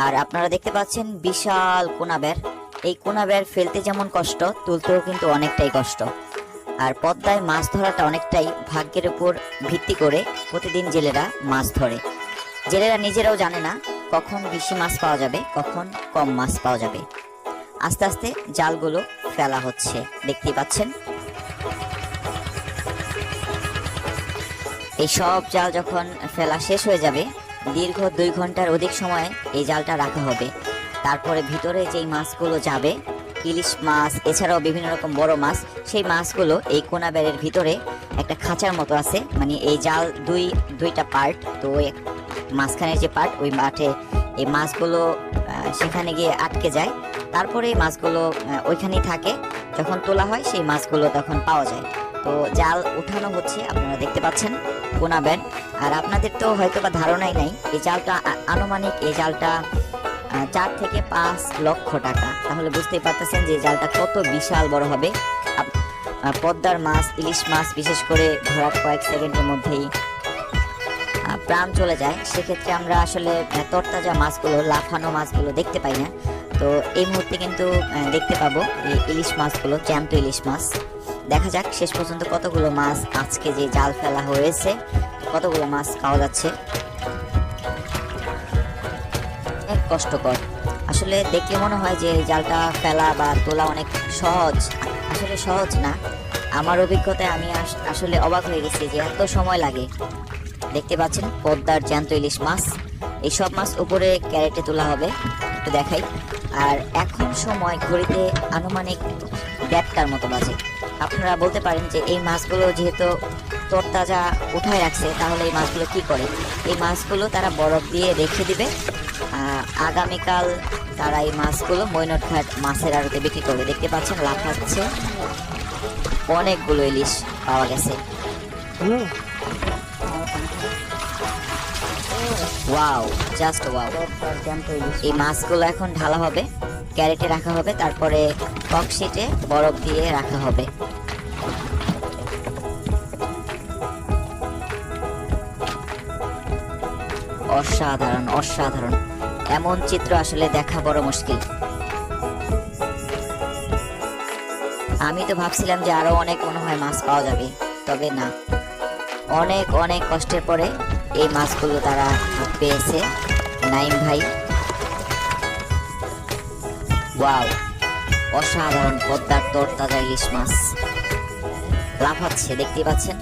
আর আপনারা দেখতে পাচ্ছেন বিশাল কোনা বের। এই কোনা বের ফেলতে যেমন কষ্ট, তুলতেও কিন্তু অনেকটাই কষ্ট। আর পদ্মায় মাছ ধরাটা অনেকটাই ভাগ্যের উপর ভিত্তি করে প্রতিদিন জেলেরা মাছ ধরে। জেলেরা নিজেরাও জানে না কখন বেশি মাছ পাওয়া যাবে, কখন কম মাছ পাওয়া যাবে। আস্তে আস্তে জালগুলো ফেলা হচ্ছে, দেখতেই পাচ্ছেন। এই সব জাল যখন ফেলা শেষ হয়ে যাবে, দীর্ঘ 2 ঘন্টার অধিক সময় এই জালটা রাখা হবে। তারপরে ভিতরে যেই মাছগুলো যাবে, ইলিশ মাছ এছাড়াও বিভিন্ন রকম বড় মাছ, সেই মাছগুলো এই কোনা বেড়ের ভিতরে একটা খাঁচার মতো আছে। মানে এই জাল দুইটা পার্ট, তো মাঝখানের যে পার্ট, ওই মাঠে এই মাছগুলো সেখানে গিয়ে আটকে যায়। তারপরে এই মাছগুলো ওইখানেই থাকে। যখন তোলা হয় সেই মাছগুলো তখন পাওয়া যায়। তো জাল উঠানো হচ্ছে, আপনারা দেখতে পাচ্ছেন কোনা বেড়। আর আপনাদের তো হয়তো বা ধারণাই নাই, এই জালটা আনুমানিক এই জালটা 4 থেকে 5 লক্ষ টাকা। তাহলে বুঝতেই পারতেছেন যে জালটা কত বিশাল বড় হবে। পদ্মার মাছ, ইলিশ মাছ বিশেষ করে ধরার কয়েক সেকেন্ডের মধ্যেই প্রাণ চলে যায়। সেক্ষেত্রে আমরা আসলে তরতাজা মাছগুলো, লাফানো মাছগুলো দেখতে পাই না। তো এই মুহূর্তে কিন্তু দেখতে পাবো এই ইলিশ মাছগুলো, জ্যান্ত ইলিশ মাছ। দেখা যাক শেষ পর্যন্ত কতগুলো মাছ আজকে যে জাল ফেলা হয়েছে, কতগুলো মাছ পাওয়া যাচ্ছে। কষ্টকর আসলে, দেখলে মনে হয় যে জালটা ফেলা বা তোলা অনেক সহজ। আসলে সহজ না। আমার অভিজ্ঞতায় আমি আসলে অবাক হয়ে গেছি যে এত সময় লাগে। দেখতে পাচ্ছেন পদ্মার জ্যান্ত ইলিশ মাছ। এই সব মাছ উপরে ক্যারেটে তোলা হবে, একটু দেখাই। আর এখন সময় ঘড়িতে আনুমানিক 1:30টার মতো বাজে। আপনারা বলতে পারেন যে এই মাছগুলো যেহেতু তরতাজা উঠায় রাখছে, তাহলে এই মাছগুলো কি করে? এই মাছগুলো তারা বরফ দিয়ে রেখে দিবে। আগামীকাল তারা এই মাছগুলো মৈনটঘাট মাছের আড়তে বিক্রি করবে। দেখতে পাচ্ছেন লাফাচ্ছে, অনেকগুলো ইলিশ পাওয়া গেছে। Wow, just wow. এই মাছগুলো এখন ঢালা হবে, ক্যারেটে রাখা হবে, তারপরে ককশিটে বরফ দিয়ে রাখা হবে। অসাধারণ, অসাধারণ। এমন চিত্র আসলে দেখা বড় মুশকিল। আমি তো ভাবছিলাম যে আরো অনেক মনে হয় মাছ পাওয়া যাবে, তবে না। অনেক অনেক কষ্টের পরে এই মাছগুলো তারা পেয়েছে নাইম ভাই। ওয়াও, অসাধারণ পদ্মার তরতাজা ইলিশ মাছ লাফাচ্ছে, দেখতেই পাচ্ছেন।